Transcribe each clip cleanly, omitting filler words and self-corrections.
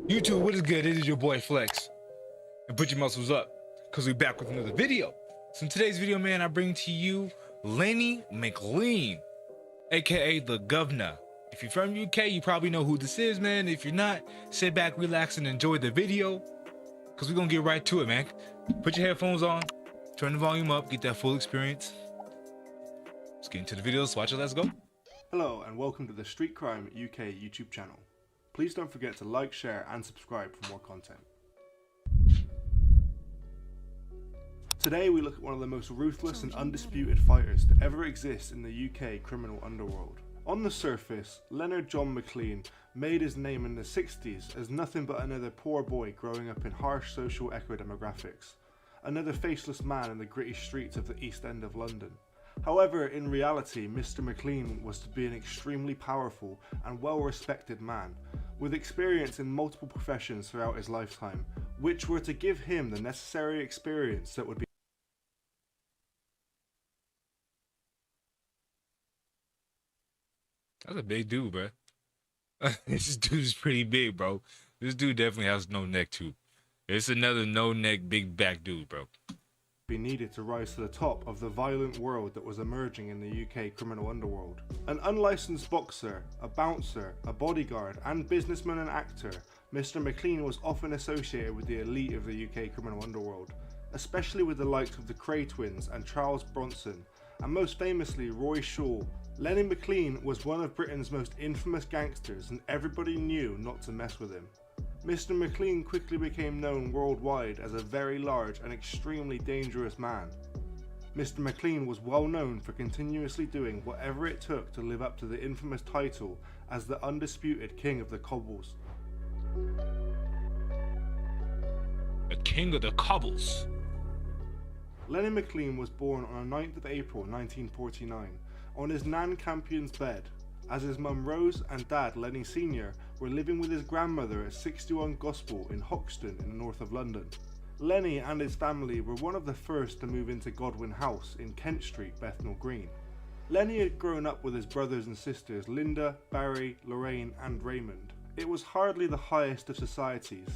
YouTube, what is good? It is your boy Flex. And put your muscles up, because we back with another video. So in today's video, man, I bring to you Lenny Mclean, aka the governor. If you're from UK, you probably know who this is, man. If you're not, sit back, relax, and enjoy the video, because we're going to get right to it, man. Put your headphones on, turn the volume up, get that full experience. Let's get into the video. Let's watch it. Let's go. Hello and welcome to the Street Crime UK YouTube channel. Please don't forget to like, share and subscribe for more content. Today we look at one of the most ruthless and undisputed fighters to ever exist in the UK criminal underworld. On the surface, Leonard John Mclean made his name in the 60s as nothing but another poor boy growing up in harsh social eco-demographics. Another faceless man in the gritty streets of the East End of London. However, in reality, Mr. Mclean was to be an extremely powerful and well-respected man, with experience in multiple professions throughout his lifetime, which were to give him the necessary experience that would be That's a big dude, bro. This dude is pretty big, bro. This dude definitely has no neck too. It's another no neck, big back dude, bro. needed to rise to the top of the violent world that was emerging in the UK criminal underworld. An unlicensed boxer, a bouncer, a bodyguard and businessman and actor, Mr. Mclean was often associated with the elite of the UK criminal underworld, especially with the likes of the Cray twins and Charles Bronson, and most famously Roy Shaw. Lenny Mclean was one of Britain's most infamous gangsters and everybody knew not to mess with him. Mr. Mclean quickly became known worldwide as a very large and extremely dangerous man. Mr. Mclean was well known for continuously doing whatever it took to live up to the infamous title as the undisputed King of the Cobbles. The King of the Cobbles. Lenny Mclean was born on the 9th of April 1949 on his Nan Campion's bed, as his mum Rose and dad Lenny Sr. were living with his grandmother at 61 Gospel in Hoxton in the north of London. Lenny and his family were one of the first to move into Godwin House in Kent Street, Bethnal Green. Lenny had grown up with his brothers and sisters Linda, Barry, Lorraine and Raymond. It was hardly the highest of societies.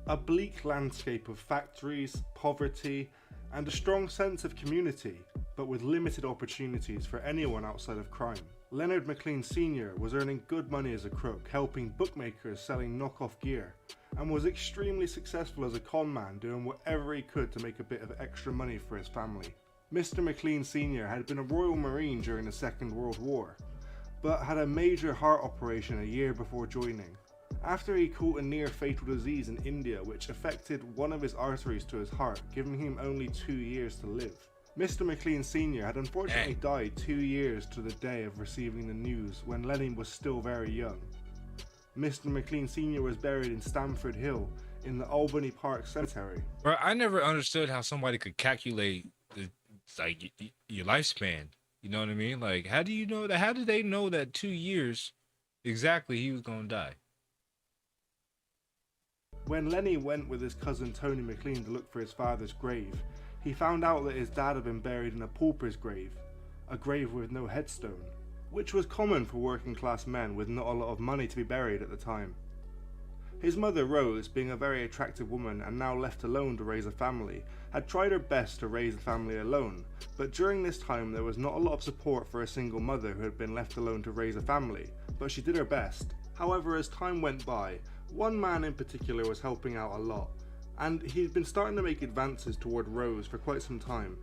A bleak landscape of factories, poverty and a strong sense of community, but with limited opportunities for anyone outside of crime. Leonard Mclean Sr. was earning good money as a crook, helping bookmakers selling knockoff gear, and was extremely successful as a con man, doing whatever he could to make a bit of extra money for his family. Mr. Mclean Sr. had been a Royal Marine during the Second World War, but had a major heart operation a year before joining. After he caught a near fatal disease in India which affected one of his arteries to his heart, giving him only 2 years to live. Mr. Mclean Sr. had unfortunately died 2 years to the day of receiving the news when Lenny was still very young. Mr. Mclean Sr. was buried in Stamford Hill in the Albany Park Cemetery. Bro, I never understood how somebody could calculate your lifespan. You know what I mean? Like, how do you know that? How did they know that 2 years exactly he was gonna die? When Lenny went with his cousin Tony Mclean to look for his father's grave, he found out that his dad had been buried in a pauper's grave, a grave with no headstone, which was common for working class men with not a lot of money to be buried at the time. His mother Rose, being a very attractive woman and now left alone to raise a family, had tried her best to raise the family alone, but during this time there was not a lot of support for a single mother who had been left alone to raise a family, but she did her best. However, as time went by, one man in particular was helping out a lot, and he'd been starting to make advances toward Rose for quite some time.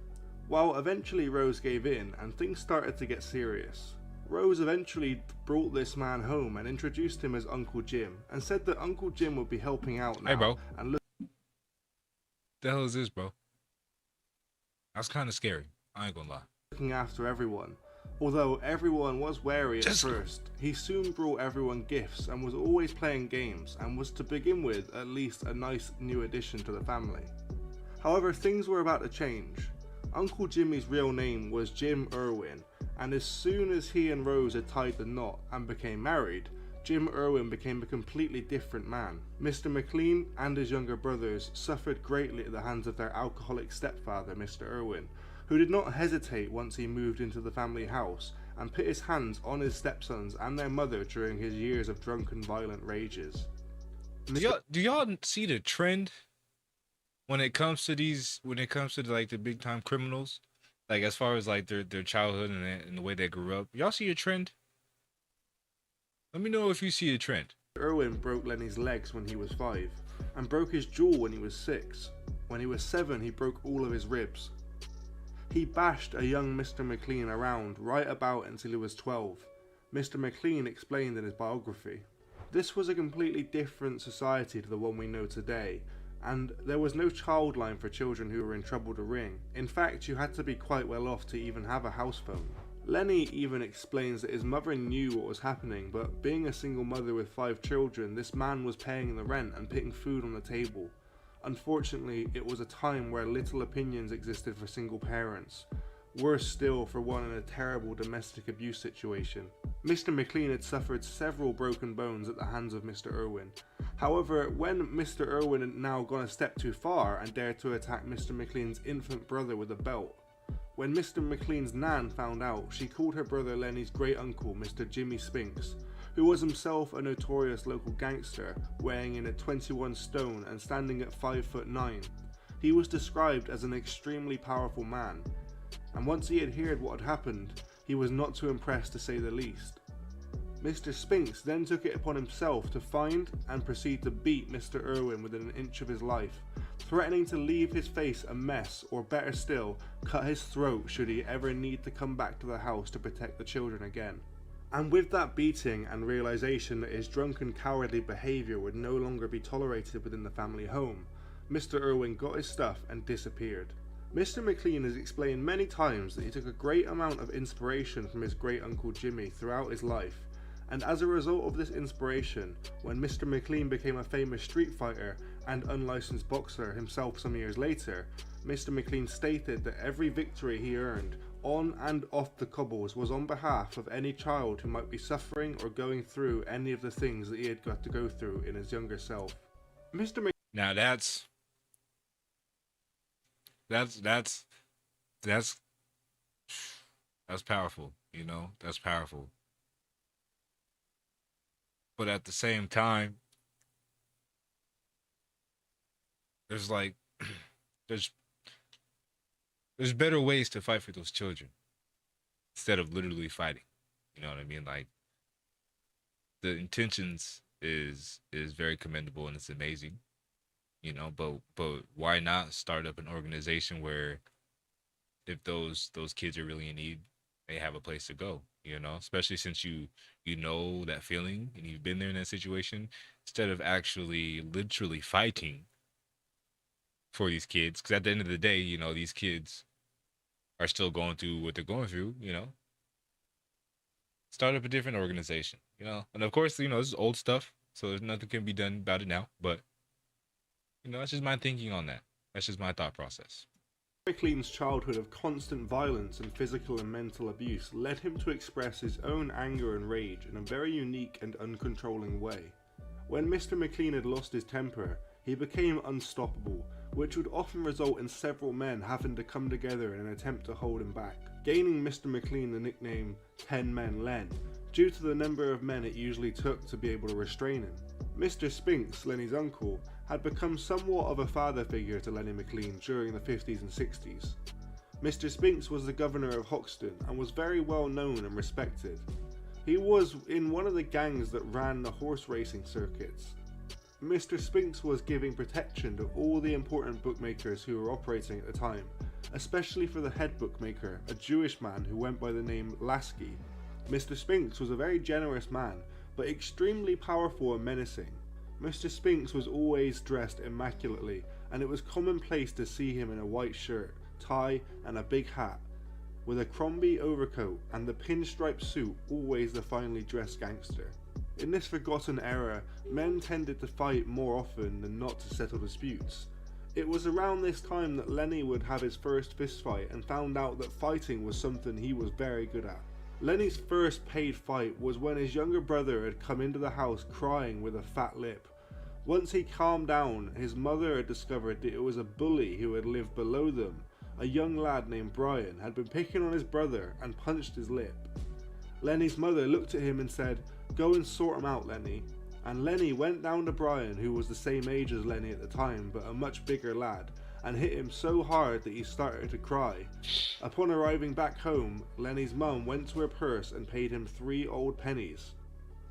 Well, eventually Rose gave in and things started to get serious. Rose eventually brought this man home and introduced him as Uncle Jim, and said that Uncle Jim would be helping out now. Hey, bro. And The hell is this, bro? That's kind of scary. I ain't gonna lie. looking after everyone. Although everyone was wary at first, he soon brought everyone gifts and was always playing games, and was to begin with at least a nice new addition to the family. However, things were about to change. Uncle Jimmy's real name was Jim Irwin, and as soon as he and Rose had tied the knot and became married, Jim Irwin became a completely different man. Mr. Mclean and his younger brothers suffered greatly at the hands of their alcoholic stepfather, Mr. Irwin, who did not hesitate once he moved into the family house and put his hands on his stepsons and their mother during his years of drunken violent rages. Do y'all see the trend when it comes to like the big time criminals, like as far as like their childhood and the way they grew up? Y'all see a trend? Let me know if you see a trend. Irwin broke Lenny's legs when he was 5 and broke his jaw when he was 6. When he was 7, he broke all of his ribs. He bashed a young Mr. Mclean around right about until he was 12. Mr. Mclean explained in his biography. This was a completely different society to the one we know today, and there was no child line for children who were in trouble to ring. In fact, you had to be quite well off to even have a house phone. Lenny even explains that his mother knew what was happening, but being a single mother with 5 children, this man was paying the rent and putting food on the table. Unfortunately, it was a time where little opinions existed for single parents. Worse still for one in a terrible domestic abuse situation. Mr. Mclean had suffered several broken bones at the hands of Mr. Irwin. However, when Mr. Irwin had now gone a step too far and dared to attack Mr. Mclean's infant brother with a belt, when Mr. Mclean's nan found out, she called her brother Lenny's great uncle, Mr. Jimmy Spinks, who was himself a notorious local gangster, weighing in at 21 stone and standing at 5'9". He was described as an extremely powerful man, and once he had heard what had happened, he was not too impressed to say the least. Mr. Spinks then took it upon himself to find and proceed to beat Mr. Irwin within an inch of his life, threatening to leave his face a mess, or better still, cut his throat should he ever need to come back to the house to protect the children again. And with that beating and realization that his drunken cowardly behaviour would no longer be tolerated within the family home, Mr. Irwin got his stuff and disappeared. Mr. Mclean has explained many times that he took a great amount of inspiration from his great uncle Jimmy throughout his life, and as a result of this inspiration, when Mr. Mclean became a famous street fighter and unlicensed boxer himself some years later, Mr. Mclean stated that every victory he earned on and off the cobbles was on behalf of any child who might be suffering or going through any of the things that he had got to go through in his younger self. Now that's powerful, you know, that's powerful. But at the same time, there's like there's better ways to fight for those children instead of literally fighting. You know what I mean? Like the intentions is very commendable and it's amazing, you know, but why not start up an organization where if those kids are really in need, they have a place to go, you know, especially since you know that feeling and you've been there in that situation, instead of actually literally fighting for these kids, because at the end of the day, you know, these kids are still going through what they're going through, you know. Start up a different organization, you know. And of course, you know, this is old stuff, so there's nothing can be done about it now, but you know, that's just my thinking on that. That's just my thought process. Mclean's childhood of constant violence and physical and mental abuse led him to express his own anger and rage in a very unique and uncontrolling way. When Mr. Mclean had lost his temper, he became unstoppable, which would often result in several men having to come together in an attempt to hold him back, gaining Mr. Mclean the nickname 10 Men Len, due to the number of men it usually took to be able to restrain him. Mr. Spinks, Lenny's uncle, had become somewhat of a father figure to Lenny Mclean during the 50s and 60s. Mr. Spinks was the governor of Hoxton and was very well known and respected. He was in one of the gangs that ran the horse racing circuits. Mr. Spinks was giving protection to all the important bookmakers who were operating at the time, especially for the head bookmaker, a Jewish man who went by the name Lasky. Mr. Spinks was a very generous man, but extremely powerful and menacing. Mr. Spinks was always dressed immaculately, and it was commonplace to see him in a white shirt, tie, and a big hat, with a Crombie overcoat and the pinstripe suit, always the finely dressed gangster. In this forgotten era, men tended to fight more often than not to settle disputes. It was around this time that Lenny would have his first fistfight and found out that fighting was something he was very good at. Lenny's first paid fight was when his younger brother had come into the house crying with a fat lip. Once he calmed down, his mother had discovered that it was a bully who had lived below them. A young lad named Brian had been picking on his brother and punched his lip. Lenny's mother looked at him and said, "Go and sort him out, Lenny." and Lenny went down to Brian, who was the same age as Lenny at the time but a much bigger lad, and hit him so hard that he started to cry. Upon arriving back home, Lenny's mum went to her purse and paid him 3 old pennies.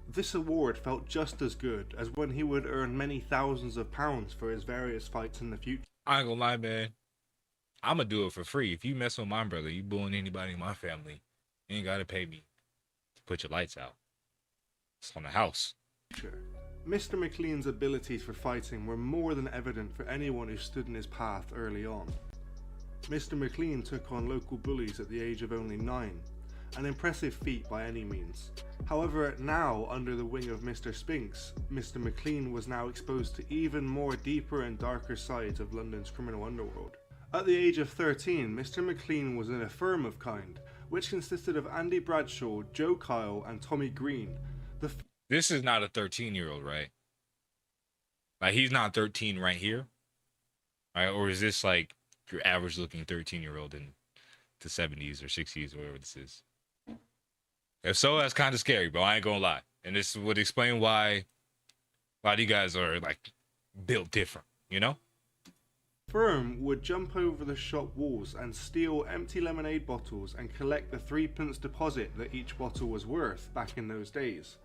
This award felt just as good as when he would earn many thousands of pounds for his various fights in the future. I ain't gonna lie, man. I'm gonna do it for free. If you mess with my brother, you bullying anybody in my family, you ain't gotta pay me to put your lights out. It's on the house. Mr. Mclean's abilities for fighting were more than evident for anyone who stood in his path early on. Mr. Mclean took on local bullies at the age of only 9, an impressive feat by any means. However, now under the wing of Mr. Spinks, Mr. Mclean was now exposed to even more deeper and darker sides of London's criminal underworld. At the age of 13, Mr. Mclean was in a firm of kind, which consisted of Andy Bradshaw, Joe Kyle and Tommy Green. This is not a 13-year-old, right? Like, he's not 13 right here, right? Or is this like your average looking 13-year-old in the 70s or 60s or whatever this is? If so, that's kind of scary, bro. I ain't gonna lie. And this would explain why a lot of you guys are like built different, you know? Firm would jump over the shop walls and steal empty lemonade bottles and collect the 3p deposit that each bottle was worth back in those days.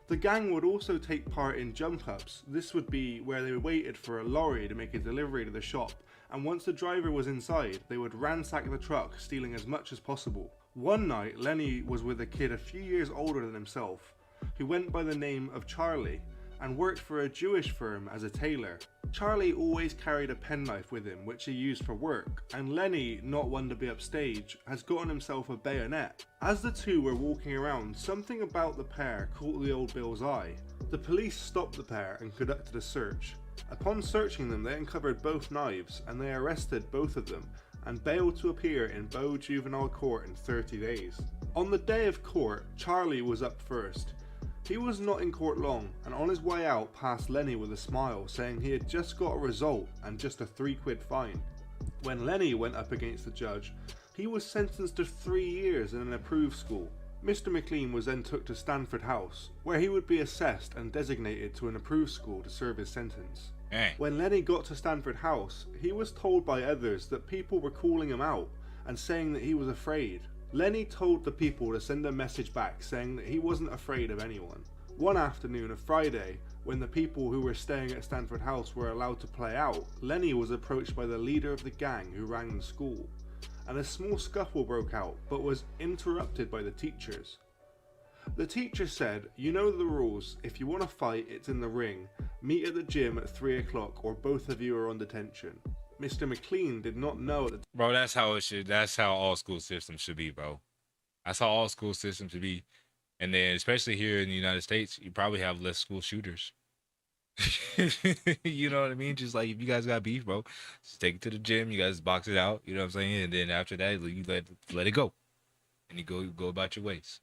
The gang would also take part in jump ups. This would be where they waited for a lorry to make a delivery to the shop, and once the driver was inside, they would ransack the truck, stealing as much as possible. One night, Lenny was with a kid a few years older than himself, who went by the name of Charlie, and worked for a Jewish firm as a tailor. Charlie always carried a penknife with him, which he used for work, and Lenny, not one to be upstage, has gotten himself a bayonet. As the two were walking around, something about the pair caught the old Bill's eye. The police stopped the pair and conducted a search. Upon searching them, they uncovered both knives, and they arrested both of them, and bailed to appear in Bow Juvenile Court in 30 days. On the day of court, Charlie was up first. He was not in court long, and on his way out passed Lenny with a smile, saying he had just got a result and just a £3 fine. When Lenny went up against the judge, he was sentenced to 3 years in an approved school. Mr. Mclean was then took to Stanford House, where he would be assessed and designated to an approved school to serve his sentence. When Lenny got to Stanford House, he was told by others that people were calling him out and saying that he was afraid. Lenny told the people to send a message back saying that he wasn't afraid of anyone. One afternoon, a Friday, when the people who were staying at Stanford House were allowed to play out, Lenny was approached by the leader of the gang who ran the school, and a small scuffle broke out, but was interrupted by the teachers. The teacher said, "You know the rules, if you want to fight, it's in the ring. Meet at the gym at 3 o'clock or both of you are on detention." Mr. Mclean did not know that. Bro, that's how it should. That's how all school systems should be, bro. That's how all school systems should be. And then, especially here in the United States, you probably have less school shooters. You know what I mean? Just like if you guys got beef, bro, just take it to the gym. You guys box it out. You know what I'm saying? And then after that, you let it go, and you go about your ways.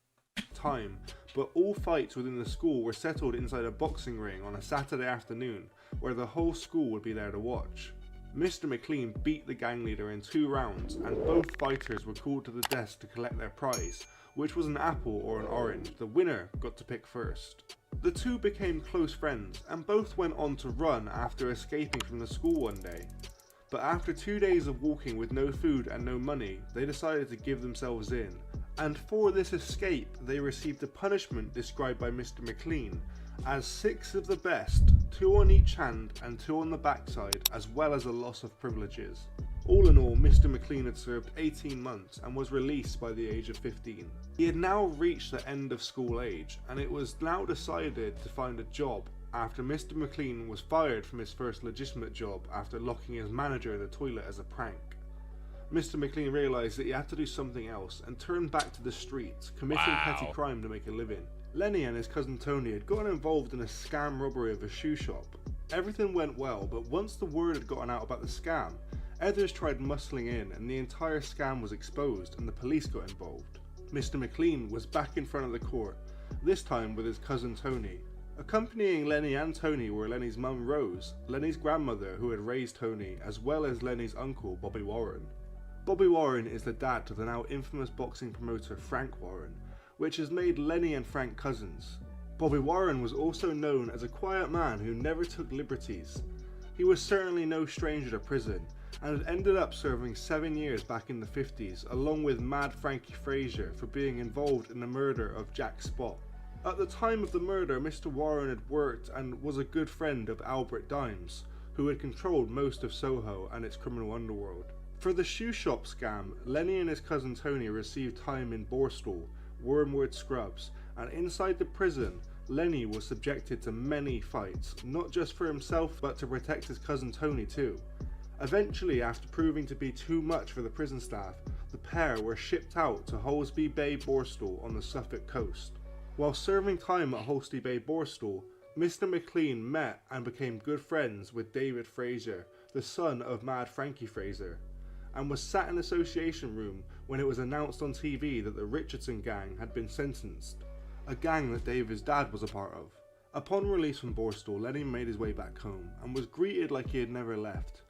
Time, but all fights within the school were settled inside a boxing ring on a Saturday afternoon, where the whole school would be there to watch. Mr. Mclean beat the gang leader in 2 rounds, and both fighters were called to the desk to collect their prize, which was an apple or an orange. The winner got to pick first. The two became close friends, and both went on to run after escaping from the school one day. But after 2 days of walking with no food and no money, they decided to give themselves in. And for this escape, they received a punishment described by Mr. Mclean as 6 of the best, 2 on each hand and 2 on the backside, as well as a loss of privileges. All in all, Mr. Mclean had served 18 months and was released by the age of 15. He had now reached the end of school age, and it was now decided to find a job after Mr. Mclean was fired from his first legitimate job after locking his manager in the toilet as a prank. Mr. Mclean realised that he had to do something else and turned back to the streets, committing petty crime to make a living. Lenny and his cousin Tony had gotten involved in a scam robbery of a shoe shop. Everything went well, but once the word had gotten out about the scam, others tried muscling in and the entire scam was exposed and the police got involved. Mr. Mclean was back in front of the court, this time with his cousin Tony. Accompanying Lenny and Tony were Lenny's mum Rose, Lenny's grandmother who had raised Tony, as well as Lenny's uncle Bobby Warren. Bobby Warren is the dad to the now infamous boxing promoter Frank Warren, which has made Lenny and Frank cousins. Bobby Warren was also known as a quiet man who never took liberties. He was certainly no stranger to prison, and had ended up serving 7 years back in the 50s, along with Mad Frankie Frazier for being involved in the murder of Jack Spot. At the time of the murder, Mr. Warren had worked and was a good friend of Albert Dimes, who had controlled most of Soho and its criminal underworld. For the shoe shop scam, Lenny and his cousin Tony received time in Borstal, Wormwood Scrubs, and inside the prison, Lenny was subjected to many fights, not just for himself but to protect his cousin Tony too. Eventually, after proving to be too much for the prison staff, the pair were shipped out to Holsby Bay Borstal on the Suffolk coast. While serving time at Holsby Bay Borstal, Mr. Mclean met and became good friends with David Fraser, the son of Mad Frankie Fraser, and was sat in the association room when it was announced on TV that the Richardson gang had been sentenced, a gang that David's dad was a part of. Upon release from Borstal, Lenny made his way back home and was greeted like he had never left.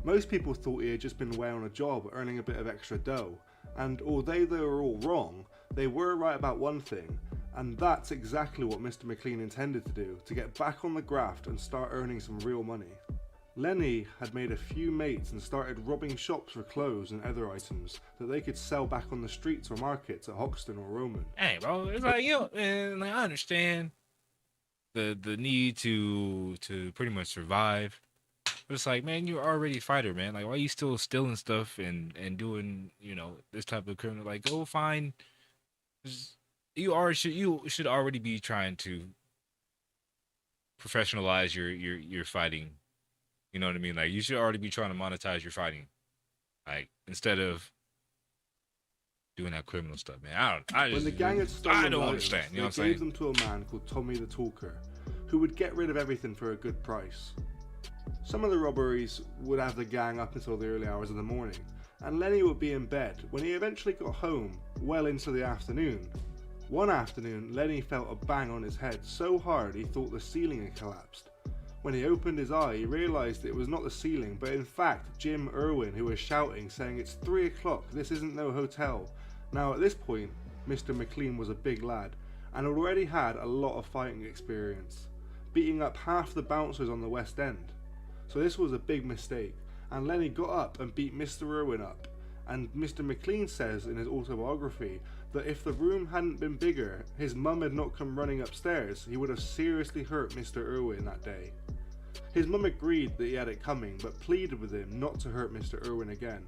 Most people thought he had just been away on a job earning a bit of extra dough, and although they were all wrong, they were right about one thing, and that's exactly what Mr. Mclean intended to do, to get back on the graft and start earning some real money. Lenny had made a few mates and started robbing shops for clothes and other items that they could sell back on the streets or markets at Hoxton or Roman. Hey, bro, it's like, man, like, I understand the need to pretty much survive. But it's like, man, you're already a fighter, man. Like, why are you still stealing stuff and doing, this type of criminal? Like, go find. You should already be trying to professionalize your fighting. You know what I mean? Like, you should already be trying to monetize your fighting, like, instead of doing that criminal stuff, man. When the gang had stolen I don't items, understand. You know what I'm they saying? gave them to a man called Tommy the Talker, who would get rid of everything for a good price. Some of the robberies would have the gang up until the early hours of the morning, and Lenny would be in bed when he eventually got home well into the afternoon. One afternoon, Lenny felt a bang on his head so hard he thought the ceiling had collapsed. When he opened his eye, he realised it was not the ceiling, but in fact Jim Irwin, who was shouting, saying, "It's 3 o'clock, this isn't no hotel." Now at this point, Mr. Mclean was a big lad, and already had a lot of fighting experience, beating up half the bouncers on the West End. So this was a big mistake, and Lenny got up and beat Mr. Irwin up, and Mr. Mclean says in his autobiography that if the room hadn't been bigger, his mum had not come running upstairs, he would have seriously hurt Mr. Irwin that day. His mum agreed that he had it coming, but pleaded with him not to hurt Mr. Irwin again.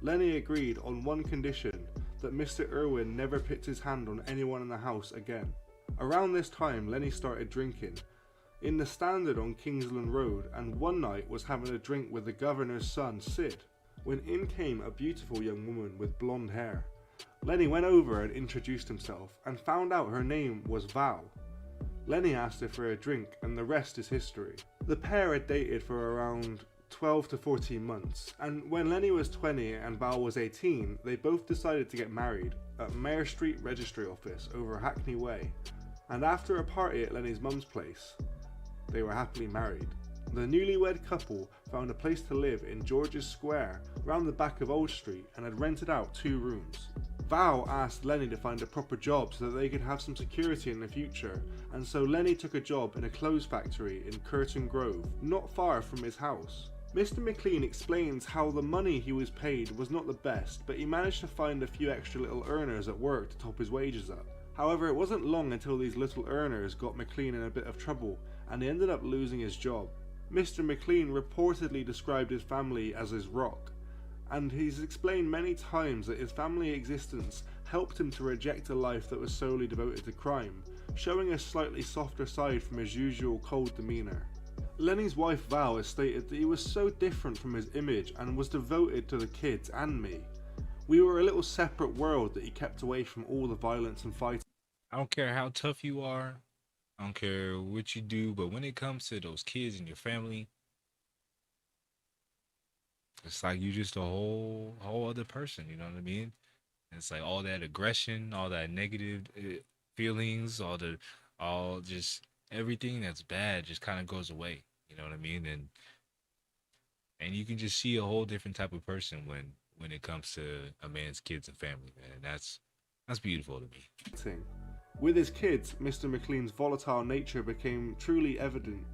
Lenny agreed on one condition, that Mr. Irwin never picked his hand on anyone in the house again. Around this time, Lenny started drinking in the Standard on Kingsland Road, and one night was having a drink with the governor's son, Sid, when in came a beautiful young woman with blonde hair. Lenny went over and introduced himself, and found out her name was Val. Lenny asked her for a drink, and the rest is history. The pair had dated for around 12 to 14 months, and when Lenny was 20 and Val was 18, they both decided to get married at Mayor Street Registry Office over Hackney Way, and after a party at Lenny's mum's place, they were happily married. The newlywed couple found a place to live in George's Square, round the back of Old Street, and had rented out 2 rooms. Val asked Lenny to find a proper job so that they could have some security in the future, and so Lenny took a job in a clothes factory in Curtin Grove, not far from his house. Mr. Mclean explains how the money he was paid was not the best, but he managed to find a few extra little earners at work to top his wages up. However, it wasn't long until these little earners got Mclean in a bit of trouble, and he ended up losing his job. Mr. Mclean reportedly described his family as his rock, and he's explained many times that his family existence helped him to reject a life that was solely devoted to crime, showing a slightly softer side from his usual cold demeanour. Lenny's wife Val has stated that he was so different from his image and was devoted to the kids and me. We were a little separate world that he kept away from all the violence and fighting. I don't care how tough you are. I don't care what you do, but when it comes to those kids and your family, it's like you're just a whole other person. You know what I mean? It's like all that aggression, all that negative feelings, all just everything that's bad just kind of goes away. You know what I mean? And you can just see a whole different type of person when it comes to a man's kids and family, man. That's beautiful to me. With his kids, Mr. Mclean's volatile nature became truly evident,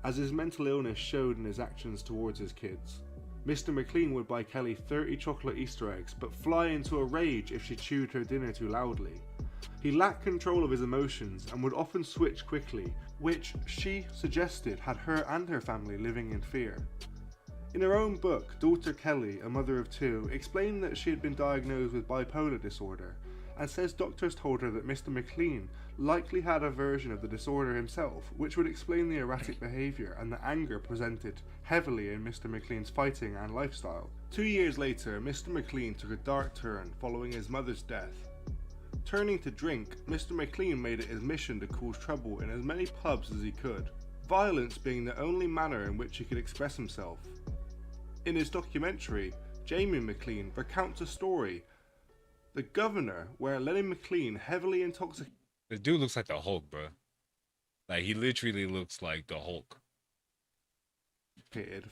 as his mental illness showed in his actions towards his kids. Mr. Mclean would buy Kelly 30 chocolate Easter eggs, but fly into a rage if she chewed her dinner too loudly. He lacked control of his emotions and would often switch quickly, which she suggested had her and her family living in fear. In her own book, daughter Kelly, a mother of two, explained that she had been diagnosed with bipolar disorder, and says doctors told her that Mr. Mclean likely had a version of the disorder himself, which would explain the erratic behaviour and the anger presented heavily in Mr. Mclean's fighting and lifestyle. 2 years later, Mr. Mclean took a dark turn following his mother's death. Turning to drink, Mr. Mclean made it his mission to cause trouble in as many pubs as he could, violence being the only manner in which he could express himself. In his documentary, Jamie Mclean recounts a story, The Governor, where Lenny Mclean, heavily intoxicated... This dude looks like the Hulk, bro. Like, he literally looks like the Hulk.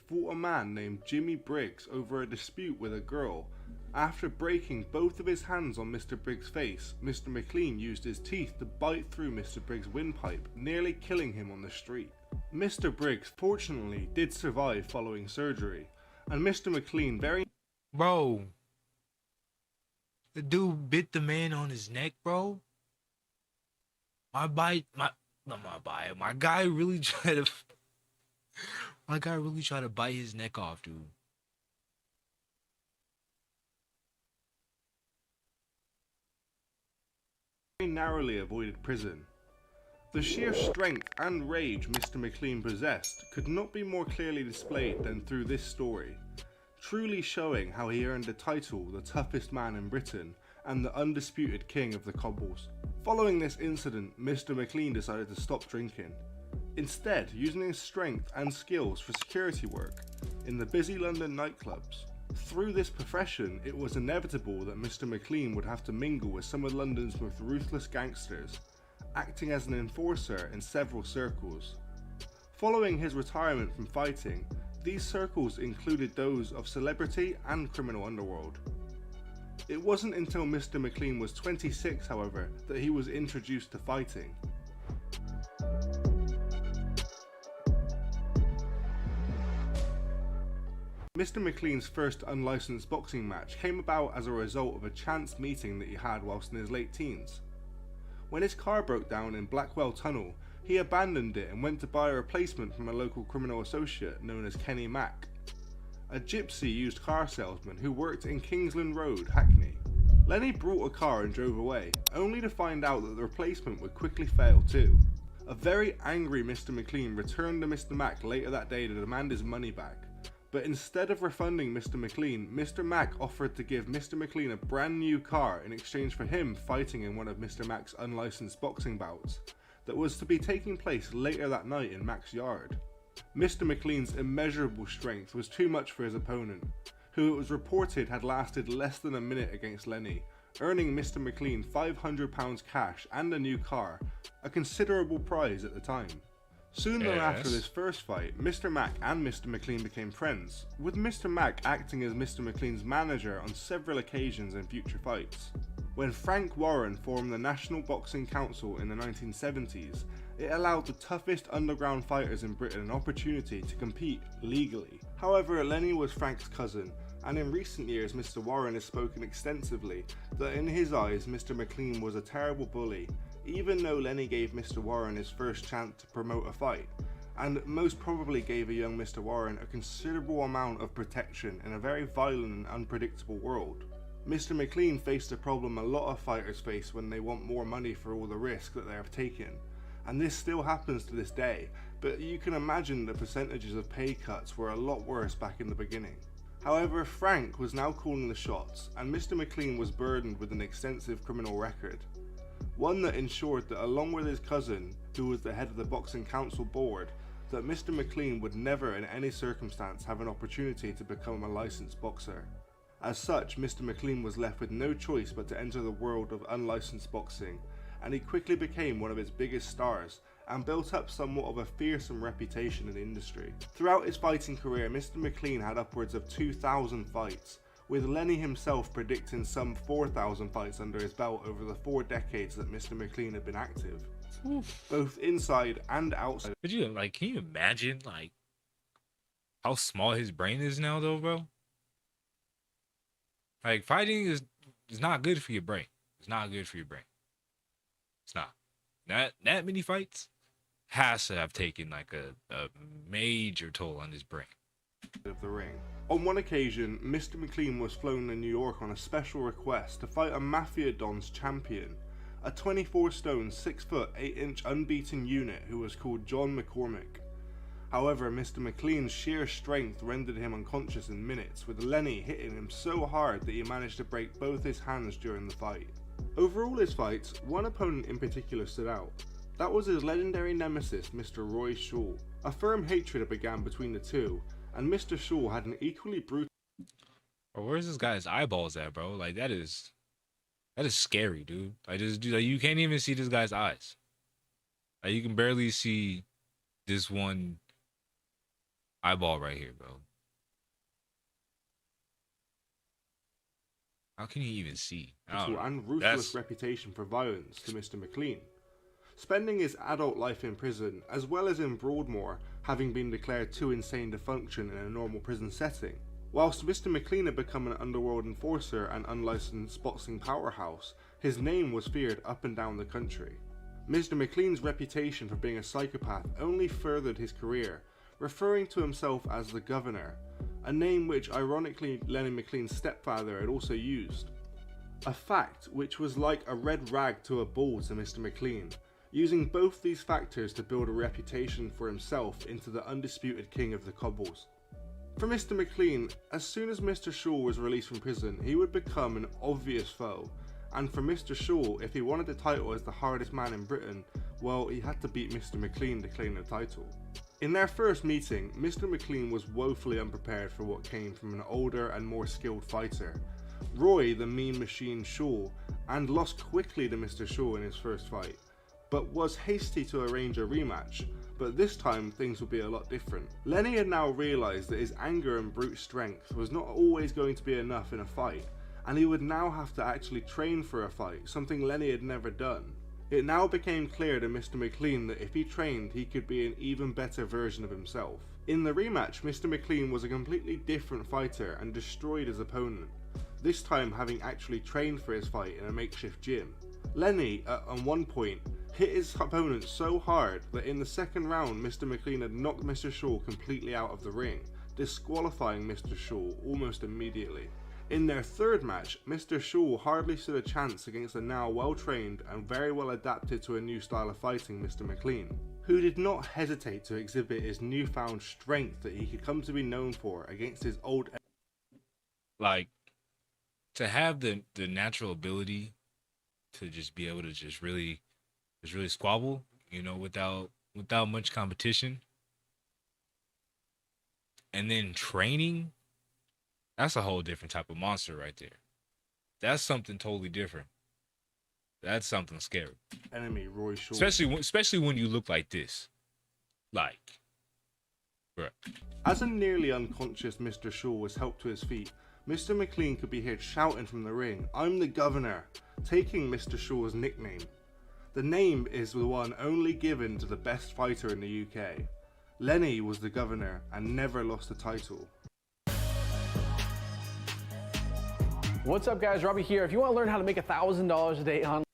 fought a man named Jimmy Briggs over a dispute with a girl. After breaking both of his hands on Mr. Briggs' face, Mr. Mclean used his teeth to bite through Mr. Briggs' windpipe, nearly killing him on the street. Mr. Briggs fortunately did survive following surgery, and Mr. Mclean Bro, the dude bit the man on his neck, bro. My guy really tried to bite his neck off, dude. narrowly avoided prison. The sheer strength and rage Mr. Mclean possessed could not be more clearly displayed than through this story, truly showing how he earned the title the toughest man in Britain and the undisputed king of the cobbles. Following this incident, Mr. Mclean decided to stop drinking, instead using his strength and skills for security work in the busy London nightclubs. Through this profession, it was inevitable that Mr. Mclean would have to mingle with some of London's most ruthless gangsters, acting as an enforcer in several circles. Following his retirement from fighting, these circles included those of celebrity and criminal underworld. It wasn't until Mr. Mclean was 26, however, that he was introduced to fighting. Mr. Mclean's first unlicensed boxing match came about as a result of a chance meeting that he had whilst in his late teens. When his car broke down in Blackwell Tunnel, he abandoned it and went to buy a replacement from a local criminal associate known as Kenny Mack, a gypsy used car salesman who worked in Kingsland Road, Hackney. Lenny brought a car and drove away, only to find out that the replacement would quickly fail too. A very angry Mr. Mclean returned to Mr. Mack later that day to demand his money back. But instead of refunding Mr. Mclean, Mr. Mack offered to give Mr. Mclean a brand new car in exchange for him fighting in one of Mr. Mack's unlicensed boxing bouts that was to be taking place later that night in Mack's yard. Mr. Mclean's immeasurable strength was too much for his opponent, who it was reported had lasted less than a minute against Lenny, earning Mr. Mclean £500 cash and a new car, a considerable prize at the time. Soon after this first fight, Mr. Mack and Mr. Mclean became friends, with Mr. Mack acting as Mr. Mclean's manager on several occasions in future fights. When Frank Warren formed the National Boxing Council in the 1970s, it allowed the toughest underground fighters in Britain an opportunity to compete legally. However, Lenny was Frank's cousin, and in recent years Mr. Warren has spoken extensively that in his eyes Mr. Mclean was a terrible bully, even though Lenny gave Mr. Warren his first chance to promote a fight, and most probably gave a young Mr. Warren a considerable amount of protection in a very violent and unpredictable world. Mr. Mclean faced a problem a lot of fighters face when they want more money for all the risk that they have taken, and this still happens to this day, but you can imagine the percentages of pay cuts were a lot worse back in the beginning. However, Frank was now calling the shots, and Mr. Mclean was burdened with an extensive criminal record. One that ensured that along with his cousin, who was the head of the Boxing Council board, that Mr. Mclean would never in any circumstance have an opportunity to become a licensed boxer. As such, Mr. Mclean was left with no choice but to enter the world of unlicensed boxing, and he quickly became one of its biggest stars and built up somewhat of a fearsome reputation in the industry. Throughout his fighting career, Mr. Mclean had upwards of 2,000 fights, with Lenny himself predicting some 4,000 fights under his belt over the 4 decades that Mr. Mclean had been active, both inside and outside. Could you can you imagine how small his brain is now though, bro? Like fighting is not good for your brain. It's not good for your brain. It's not. That many fights has to have taken like a major toll on his brain. Of the ring. On one occasion, Mr. Mclean was flown to New York on a special request to fight a Mafia Don's champion, a 24-stone, 6-foot, 8-inch unbeaten unit who was called John McCormick. However, Mr. Mclean's sheer strength rendered him unconscious in minutes, with Lenny hitting him so hard that he managed to break both his hands during the fight. Over all his fights, one opponent in particular stood out. That was his legendary nemesis, Mr. Roy Shaw. A firm hatred began between the two, and Mr. Shaw had an equally brutal... Bro, where's this guy's eyeballs at, bro? Like that is scary, dude. Like you can't even see this guy's eyes. Like you can barely see this one eyeball right here, bro. How can you even see? And ruthless reputation for violence to Mr. Mclean. Spending his adult life in prison, as well as in Broadmoor, having been declared too insane to function in a normal prison setting. Whilst Mr. Mclean had become an underworld enforcer and unlicensed boxing powerhouse, his name was feared up and down the country. Mr. Mclean's reputation for being a psychopath only furthered his career, referring to himself as the Governor, a name which ironically Lenny Mclean's stepfather had also used. A fact which was like a red rag to a bull to Mr. Mclean, using both these factors to build a reputation for himself into the undisputed king of the cobbles. For Mr. Mclean, as soon as Mr. Shaw was released from prison, he would become an obvious foe, and for Mr. Shaw, if he wanted the title as the hardest man in Britain, well, he had to beat Mr. Mclean to claim the title. In their first meeting, Mr. Mclean was woefully unprepared for what came from an older and more skilled fighter, Roy the Mean Machine Shaw, and lost quickly to Mr. Shaw in his first fight, but was hasty to arrange a rematch, but this time things would be a lot different. Lenny had now realised that his anger and brute strength was not always going to be enough in a fight, and he would now have to actually train for a fight, something Lenny had never done. It now became clear to Mr. Mclean that if he trained, he could be an even better version of himself. In the rematch, Mr. Mclean was a completely different fighter and destroyed his opponent, this time having actually trained for his fight in a makeshift gym. Lenny, at one point, hit his opponent so hard that in the second round Mr. Mclean had knocked Mr. Shaw completely out of the ring, disqualifying Mr. Shaw almost immediately. In their third match, Mr. Shaw hardly stood a chance against the now well-trained and very well adapted to a new style of fighting Mr. Mclean, who did not hesitate to exhibit his newfound strength that he could come to be known for against his old... Like, to have the natural ability to just be able to just really squabble, you know, without much competition, and then training, that's a whole different type of monster right there. That's something totally different. That's something scary. Enemy Roy Shaw. Especially when you look like this, like, bruh. As a nearly unconscious Mr. Shaw was helped to his feet, Mr. Mclean could be heard shouting from the ring, "I'm the Governor," taking Mr. Shaw's nickname. The name is the one only given to the best fighter in the UK. Lenny was the Governor and never lost the title. What's up guys, Robbie here. If you want to learn how to make $1,000 a day on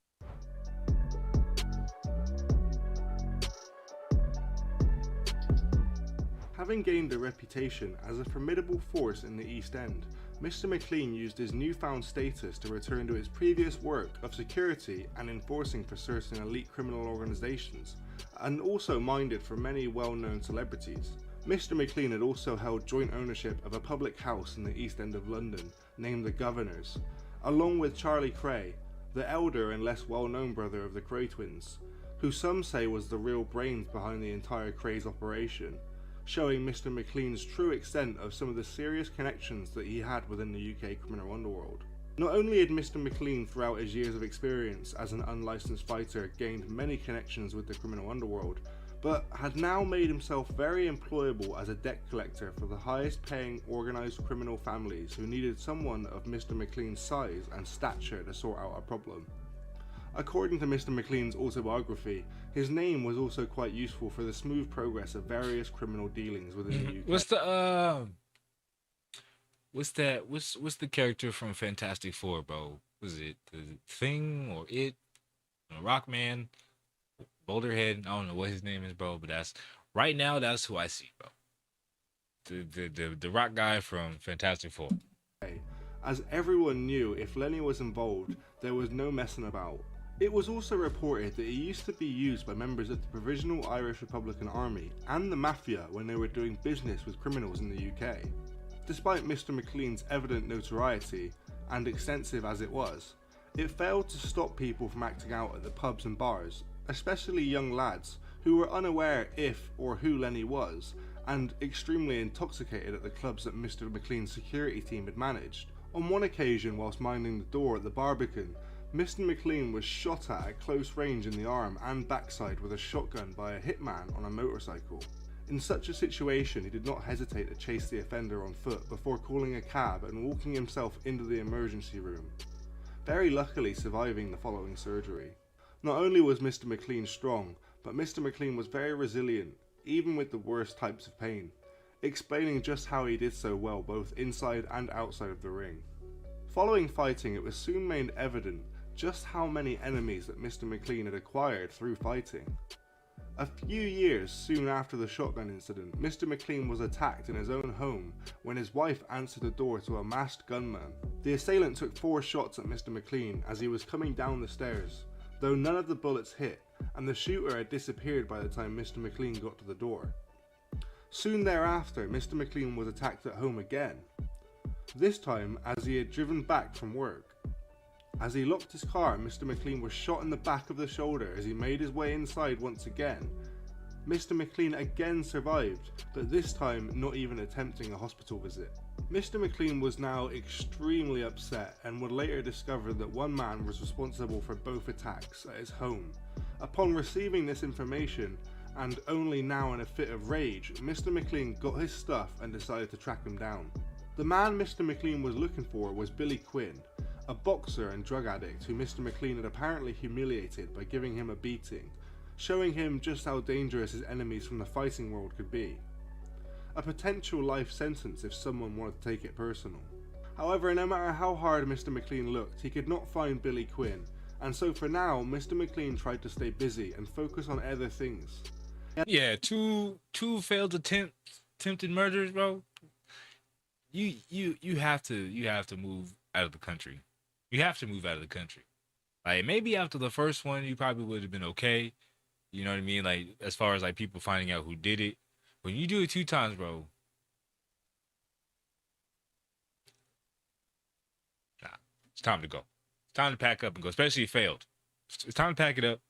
Having gained a reputation as a formidable force in the East End, Mr. Mclean used his newfound status to return to his previous work of security and enforcing for certain elite criminal organisations, and also minded for many well-known celebrities. Mr. Mclean had also held joint ownership of a public house in the East End of London named the Governor's, along with Charlie Cray, the elder and less well-known brother of the Cray twins, who some say was the real brains behind the entire Cray's operation, showing Mr. Mclean's true extent of some of the serious connections that he had within the UK criminal underworld. Not only had Mr. Mclean throughout his years of experience as an unlicensed fighter gained many connections with the criminal underworld, but had now made himself very employable as a debt collector for the highest paying organised criminal families who needed someone of Mr. Mclean's size and stature to sort out a problem. According to Mr. Mclean's autobiography, his name was also quite useful for the smooth progress of various criminal dealings within the UK. What's the character from Fantastic Four, bro? Was it the Thing or It? Rockman, Boulderhead. I don't know what his name is, bro, but that's right now. That's who I see, bro. The rock guy from Fantastic Four. As everyone knew, if Lenny was involved, there was no messing about. It was also reported that he used to be used by members of the Provisional Irish Republican Army and the Mafia when they were doing business with criminals in the UK. Despite Mr. Mclean's evident notoriety, and extensive as it was, it failed to stop people from acting out at the pubs and bars, especially young lads who were unaware if or who Lenny was, and extremely intoxicated at the clubs that Mr. Mclean's security team had managed. On one occasion, whilst minding the door at the Barbican, Mr. Mclean was shot at close range in the arm and backside with a shotgun by a hitman on a motorcycle. In such a situation, he did not hesitate to chase the offender on foot before calling a cab and walking himself into the emergency room, very luckily surviving the following surgery. Not only was Mr. Mclean strong, but Mr. Mclean was very resilient, even with the worst types of pain, explaining just how he did so well both inside and outside of the ring. Following fighting, it was soon made evident just how many enemies that Mr. Mclean had acquired through fighting. A few years soon after the shotgun incident, Mr. Mclean was attacked in his own home when his wife answered the door to a masked gunman. The assailant took 4 shots at Mr. Mclean as he was coming down the stairs, though none of the bullets hit, and the shooter had disappeared by the time Mr. Mclean got to the door. Soon thereafter, Mr. Mclean was attacked at home again, this time as he had driven back from work. As he locked his car, Mr. Mclean was shot in the back of the shoulder as he made his way inside once again. Mr. Mclean again survived, but this time not even attempting a hospital visit. Mr. Mclean was now extremely upset and would later discover that one man was responsible for both attacks at his home. Upon receiving this information, and only now in a fit of rage, Mr. Mclean got his stuff and decided to track him down. The man Mr. Mclean was looking for was Billy Quinn, a boxer and drug addict who Mr. Mclean had apparently humiliated by giving him a beating, showing him just how dangerous his enemies from the fighting world could be. A potential life sentence if someone wanted to take it personal. However, no matter how hard Mr. Mclean looked, he could not find Billy Quinn, and so for now, Mr. Mclean tried to stay busy and focus on other things. Yeah, two failed attempted murders, bro. You have to move out of the country. You have to move out of the country. Like, maybe after the first one, you probably would have been okay. You know what I mean? Like, as far as like people finding out who did it. When you do it 2 times, bro. Nah, it's time to go. It's time to pack up and go. Especially if it failed. It's time to pack it up.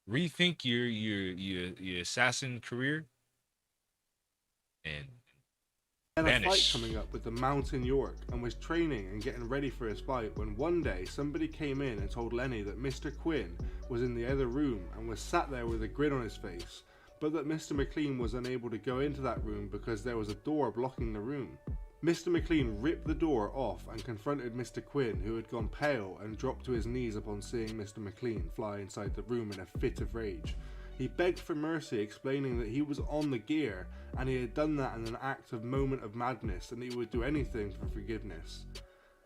Rethink your assassin career. And a fight coming up with the Mountain York and was training and getting ready for his fight when one day somebody came in and told Lenny that Mr. Quinn was in the other room and was sat there with a grin on his face, but that Mr. Mclean was unable to go into that room because there was a door blocking the room. Mr. Mclean ripped the door off and confronted Mr. Quinn, who had gone pale and dropped to his knees upon seeing Mr. Mclean fly inside the room in a fit of rage. He begged for mercy, explaining that he was on the gear and he had done that in an act of moment of madness and he would do anything for forgiveness.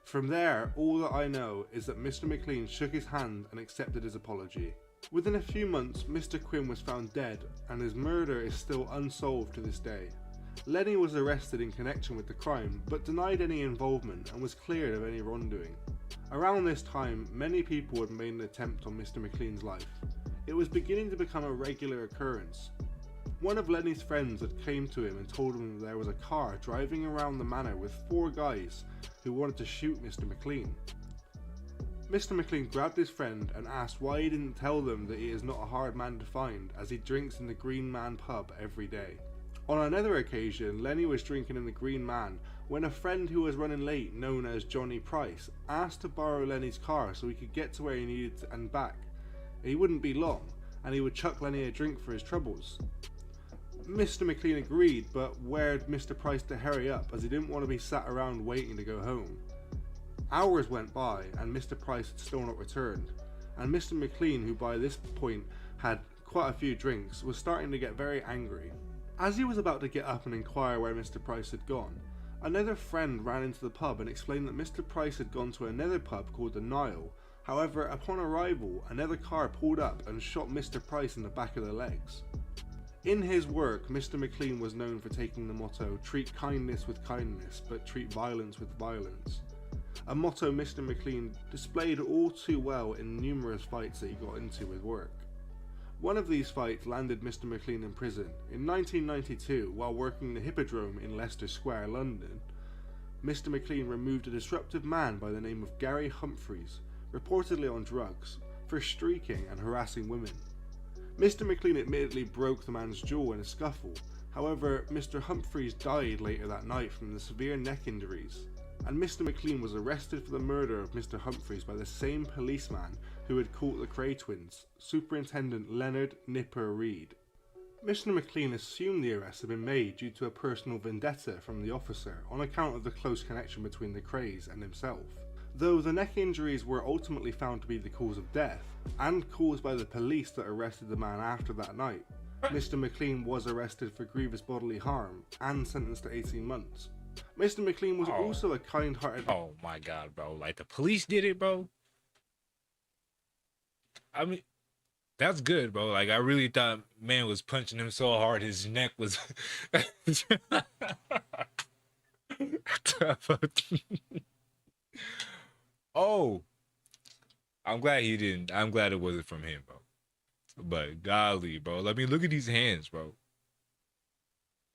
From there, all that I know is that Mr. Mclean shook his hand and accepted his apology. Within a few months, Mr. Quinn was found dead and his murder is still unsolved to this day. Lenny was arrested in connection with the crime but denied any involvement and was cleared of any wrongdoing. Around this time, many people had made an attempt on Mr. Mclean's life. It was beginning to become a regular occurrence. One of Lenny's friends had came to him and told him that there was a car driving around the manor with 4 guys who wanted to shoot Mr. Mclean. Mr. Mclean grabbed his friend and asked why he didn't tell them that he is not a hard man to find, as he drinks in the Green Man pub every day. On another occasion, Lenny was drinking in the Green Man when a friend who was running late, known as Johnny Price, asked to borrow Lenny's car so he could get to where he needed to and back. He wouldn't be long, and he would chuck Lenny a drink for his troubles. Mr. Mclean agreed, but warned Mr. Price to hurry up as he didn't want to be sat around waiting to go home. Hours went by and Mr. Price had still not returned, and Mr. Mclean, who by this point had quite a few drinks, was starting to get very angry. As he was about to get up and inquire where Mr. Price had gone, another friend ran into the pub and explained that Mr. Price had gone to another pub called the Nile. However, upon arrival, another car pulled up and shot Mr. Price in the back of the legs. In his work, Mr. Mclean was known for taking the motto, "Treat kindness with kindness, but treat violence with violence," a motto Mr. Mclean displayed all too well in numerous fights that he got into with work. One of these fights landed Mr. Mclean in prison. In 1992, while working the Hippodrome in Leicester Square, London, Mr. Mclean removed a disruptive man by the name of Gary Humphreys, reportedly on drugs, for streaking and harassing women. Mr. Mclean admittedly broke the man's jaw in a scuffle. However, Mr. Humphreys died later that night from the severe neck injuries, and Mr. Mclean was arrested for the murder of Mr. Humphreys by the same policeman who had caught the Cray twins, Superintendent Leonard Nipper Reed. Mr. Mclean assumed the arrest had been made due to a personal vendetta from the officer on account of the close connection between the Crays and himself, though the neck injuries were ultimately found to be the cause of death, and caused by the police that arrested the man after that night. Mr. Mclean was arrested for grievous bodily harm and sentenced to 18 months. Mr. Mclean was also a kind-hearted... Oh my god, bro. Like, the police did it, bro. I mean, that's good, bro. Like, I really thought man was punching him so hard his neck was... Oh, I'm glad he didn't. I'm glad it wasn't from him, bro. But golly, bro. Let me look at these hands, bro.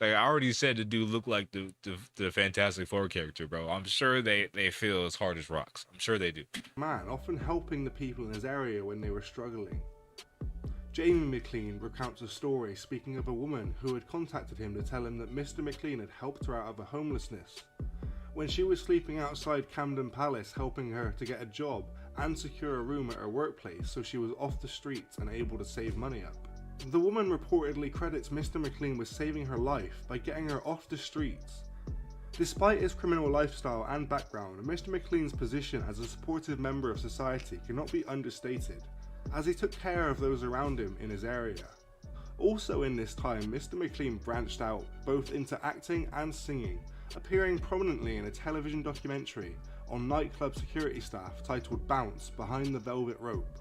Like I already said, the dude looked like the Fantastic Four character, bro. I'm sure they feel as hard as rocks. I'm sure they do. Man, often helping the people in his area when they were struggling. Jamie Mclean recounts a story speaking of a woman who had contacted him to tell him that Mr. Mclean had helped her out of her homelessness when she was sleeping outside Camden Palace, helping her to get a job and secure a room at her workplace so she was off the streets and able to save money up. The woman reportedly credits Mr. Mclean with saving her life by getting her off the streets. Despite his criminal lifestyle and background, Mr. Mclean's position as a supportive member of society cannot be understated, as he took care of those around him in his area. Also in this time, Mr. Mclean branched out both into acting and singing, appearing prominently in a television documentary on nightclub security staff titled Bounce Behind the Velvet Rope,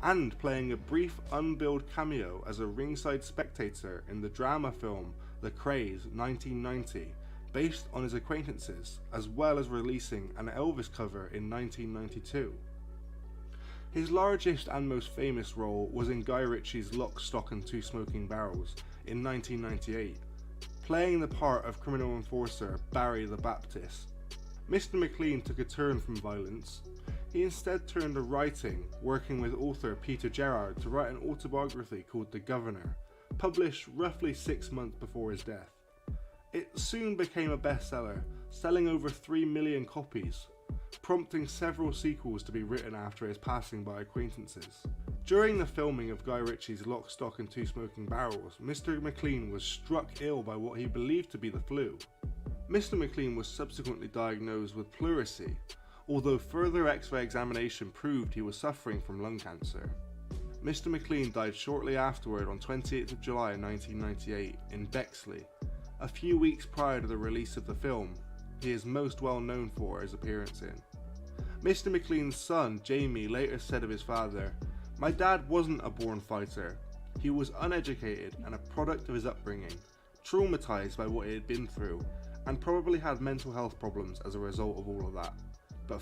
and playing a brief unbilled cameo as a ringside spectator in the drama film The Craze 1990, based on his acquaintances, as well as releasing an Elvis cover in 1992. His largest and most famous role was in Guy Ritchie's Lock, Stock and Two Smoking Barrels in 1998, playing the part of criminal enforcer Barry the Baptist. Mr. Mclean took a turn from violence. He instead turned to writing, working with author Peter Gerrard to write an autobiography called The Governor, published roughly 6 months before his death. It soon became a bestseller, selling over 3 million copies, prompting several sequels to be written after his passing by acquaintances. During the filming of Guy Ritchie's Lock, Stock and Two Smoking Barrels, Mr. Mclean was struck ill by what he believed to be the flu. Mr. Mclean was subsequently diagnosed with pleurisy, although further X-ray examination proved he was suffering from lung cancer. Mr. Mclean died shortly afterward on 28th of July 1998 in Bexley, a few weeks prior to the release of the film he is most well known for his appearance in. Mr. Mclean's son, Jamie, later said of his father, "My dad wasn't a born fighter. He was uneducated and a product of his upbringing, traumatized by what he had been through, and probably had mental health problems as a result of all of that." But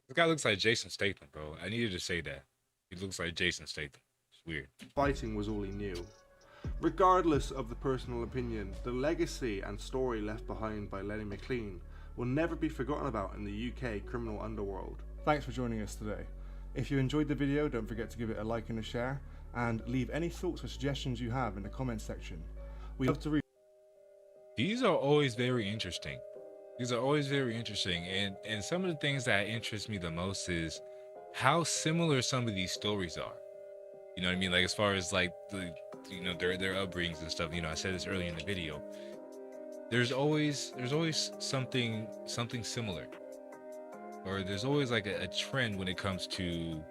This guy looks like Jason Statham, bro. I needed to say that. He looks like Jason Statham. It's weird. fighting was all he knew. Regardless of the personal opinion, the legacy and story left behind by Lenny Mclean will never be forgotten about in the UK criminal underworld. Thanks for joining us today. If you enjoyed the video, don't forget to give it a like and a share, and leave any thoughts or suggestions you have in the comments section. We love to read. These are always very interesting. These are always very interesting. And some of the things that interest me the most is how similar some of these stories are. You know what I mean? Like as far as like the, you know, their upbringings and stuff. You know, I said this earlier in the video. There's always something similar, or there's always like a trend when it comes to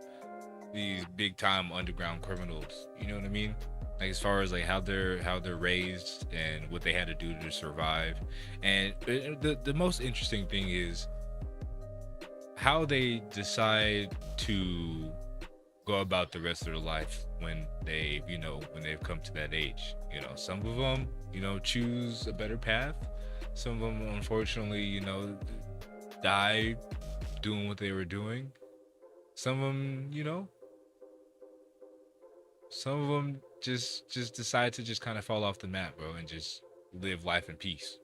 these big time underground criminals. You know what I mean? Like as far as like how they're raised and what they had to do to survive. And the most interesting thing is how they decide to go about the rest of their life when they've come to that age. You know, some of them, you know, choose a better path. Some of them, unfortunately, you know, die doing what they were doing. Some of them, you know, some of them just decide to just kind of fall off the map, bro, and just live life in peace.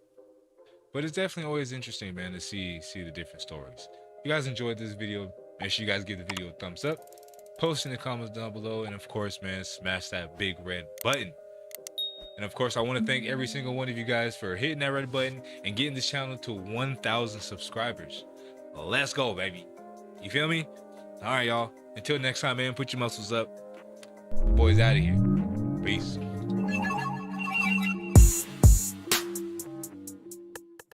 But it's definitely always interesting, man, to see the different stories. If you guys enjoyed this video, make sure you guys give the video a thumbs up, post in the comments down below, and of course, man, smash that big red button. And of course, I want to thank every single one of you guys for hitting that red button and getting this channel to 1,000 subscribers. Let's go, baby. You feel me? All right, y'all. Until next time, man, put your muscles up. The boy's out of here. Peace.